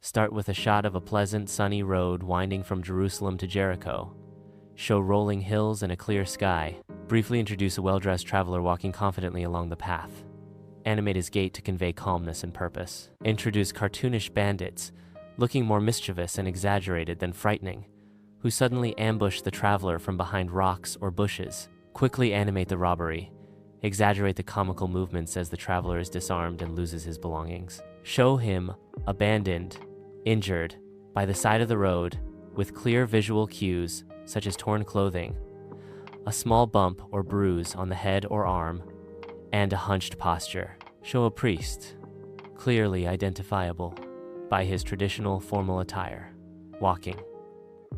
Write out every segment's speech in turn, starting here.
Start with a shot of a pleasant, sunny road winding from Jerusalem to Jericho. Show rolling hills and a clear sky. Briefly introduce a well-dressed traveler walking confidently along the path. Animate his gait to convey calmness and purpose. Introduce cartoonish bandits, looking more mischievous and exaggerated than frightening, who suddenly ambush the traveler from behind rocks or bushes. Quickly animate the robbery. Exaggerate the comical movements as the traveler is disarmed and loses his belongings. Show him abandoned, injured, by the side of the road, with clear visual cues such as torn clothing, a small bump or bruise on the head or arm, and a hunched posture. Show a priest, clearly identifiable by his traditional formal attire, walking.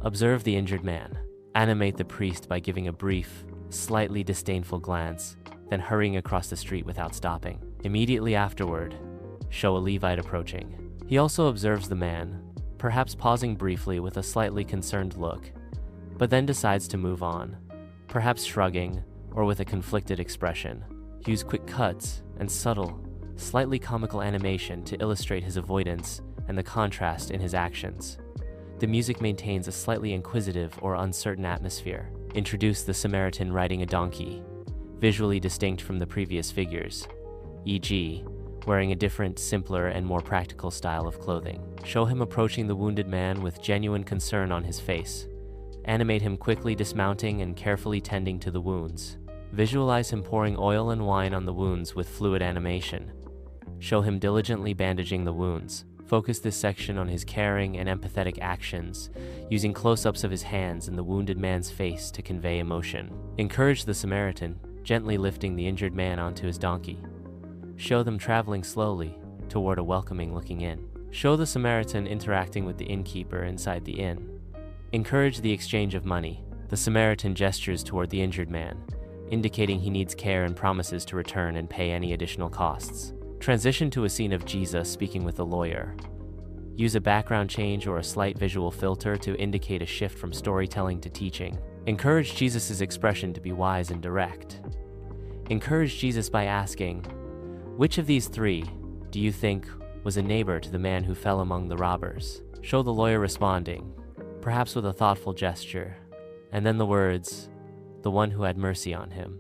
Observe the injured man. Animate the priest by giving a brief, slightly disdainful glance, then hurrying across the street without stopping. Immediately afterward, show a Levite approaching. He also observes the man, perhaps pausing briefly with a slightly concerned look, but then decides to move on, perhaps shrugging or with a conflicted expression. Use quick cuts and subtle, slightly comical animation to illustrate his avoidance and the contrast in his actions. The music maintains a slightly inquisitive or uncertain atmosphere. Introduce the Samaritan riding a donkey, visually distinct from the previous figures, e.g., wearing a different, simpler, and more practical style of clothing. Show him approaching the wounded man with genuine concern on his face. Animate him quickly dismounting and carefully tending to the wounds. Visualize him pouring oil and wine on the wounds with fluid animation. Show him diligently bandaging the wounds. Focus this section on his caring and empathetic actions, using close-ups of his hands and the wounded man's face to convey emotion. Encourage the Samaritan, gently lifting the injured man onto his donkey. Show them traveling slowly toward a welcoming-looking inn. Show the Samaritan interacting with the innkeeper inside the inn. Encourage the exchange of money. The Samaritan gestures toward the injured man, indicating he needs care and promises to return and pay any additional costs. Transition to a scene of Jesus speaking with a lawyer. Use a background change or a slight visual filter to indicate a shift from storytelling to teaching. Encourage Jesus' expression to be wise and direct. Encourage Jesus by asking, "Which of these three do you think was a neighbor to the man who fell among the robbers?" Show the lawyer responding, perhaps with a thoughtful gesture, and then the words, "The one who had mercy on him."